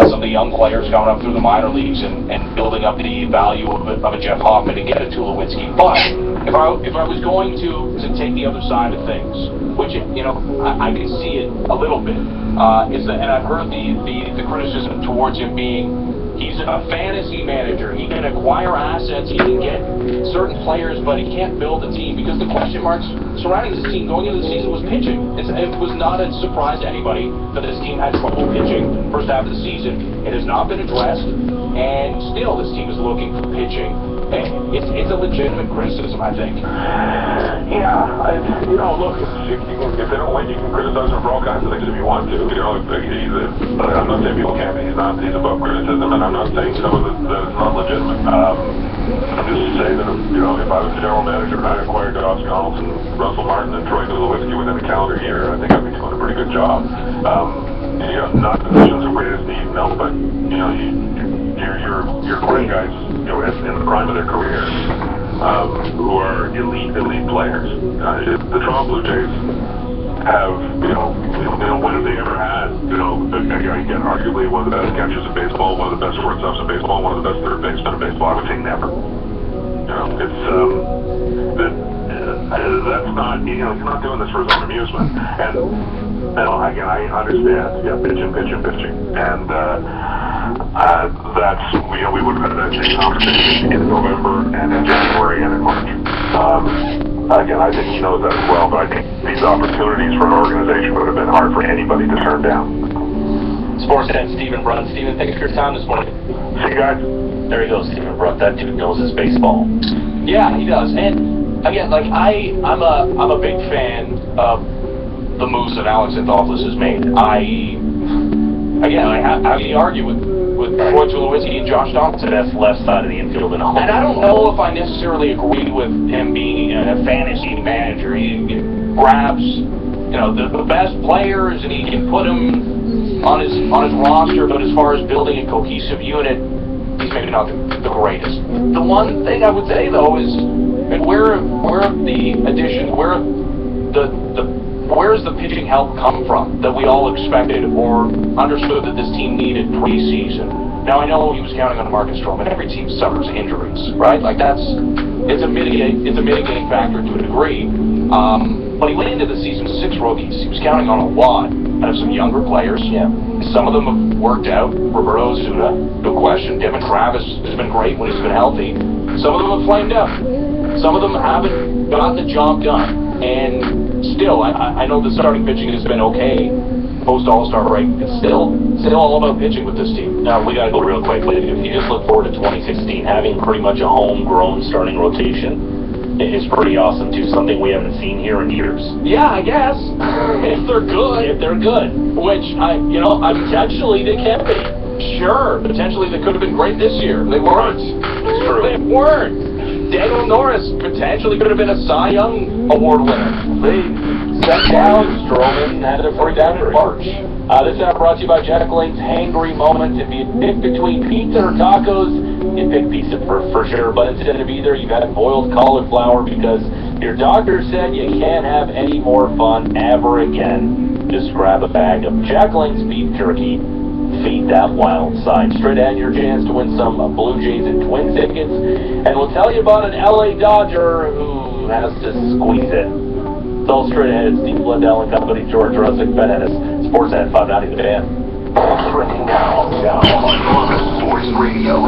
some of the young players coming up through the minor leagues and building up the value of a Jeff Hoffman to get a Tulowitzki. But if I was going to take the other side of things, which I can see it a little bit, is that, and I've heard the criticism towards him being, he's a fantasy manager. He can acquire assets. He can get certain players, but he can't build a team because the question marks surrounding this team going into the season was pitching. It was not a surprise to anybody that this team had trouble pitching first half of the season. It has not been addressed, and still this team is looking for pitching. And it's a legitimate criticism, I think. Yeah, look, if they don't win, you can criticize him for all kinds of things if you want to. I'm not saying people can't. He's above criticism, and I'm not saying some of it that it's not legitimate. I'm just saying that if I was the general manager and I acquired Josh Donaldson, Russell Martin, and Troy Tulowitzki within a calendar year, I think I'd be doing a pretty good job. Not positions of greatest need, no, but you're great guys, in the prime of their career, who are elite players. The Toronto Blue Jays have, what have they ever had? Again, arguably one of the best catchers in baseball, one of the best shortstops in baseball, one of the best third basemen in baseball. I would say never. That's not, he's not doing this for his own amusement. And, again, I understand, pitching. And, that's, we would have had that same conversation in November and in January and in March. Again, I think he knows that as well, but I think these opportunities for an organization would have been hard for anybody to turn down. Sportsnet Stephen Brunt. Stephen, thanks for your time this morning. See you guys. There he goes, Stephen Brunt. That dude knows his baseball. Yeah, he does. And again, I'm a big fan of the moves that Alex Anthopoulos has made. How do you argue with Troy Tulowitzki and Josh Donaldson? That's left side of the infield and I don't know if I necessarily agree with him being a fantasy manager. He grabs, the best players and he can put them on his roster. But as far as building a cohesive unit, he's maybe not the greatest. The one thing I would say though is, where have the additions, where's the pitching help come from that we all expected or understood that this team needed preseason? Now I know he was counting on Marcus Stroman. Every team suffers injuries, right? It's a mitigating factor to a degree. But he went into the season with 6 rookies. He was counting on a lot out of some younger players. Yeah. Some of them have worked out. Roberto Osuna, no question. Devin Travis has been great when he's been healthy. Some of them have flamed out. Some of them haven't gotten the job done. And still, I know the starting pitching has been okay post All-Star break. It's still all about pitching with this team. Now, we got to go real quickly. If you just look forward to 2016, having pretty much a homegrown starting rotation is pretty awesome, too. Something we haven't seen here in years. Yeah, I guess. If they're good. Which, potentially they can be. Sure, potentially they could have been great this year. They weren't. It's true. They weren't. Daniel Norris potentially could have been a Cy Young Award winner. They sent down Stroman, had a pretty down in March. This is brought to you by Jack Lane's Hangry Moment. If you pick between pizza or tacos, you pick pizza for sure. But instead of either, you got boiled cauliflower because your doctor said you can't have any more fun ever again. Just grab a bag of Jack Lane's beef jerky. Feed that wild side. Straight ahead, your chance to win some Blue Jays and Twins tickets. And we'll tell you about an LA Dodger who has to squeeze it. It's all straight ahead. Steve Blundell and Company, George Russick, Ben Ennis, Sportsnet 590 The Fan. Now on Sports Radio.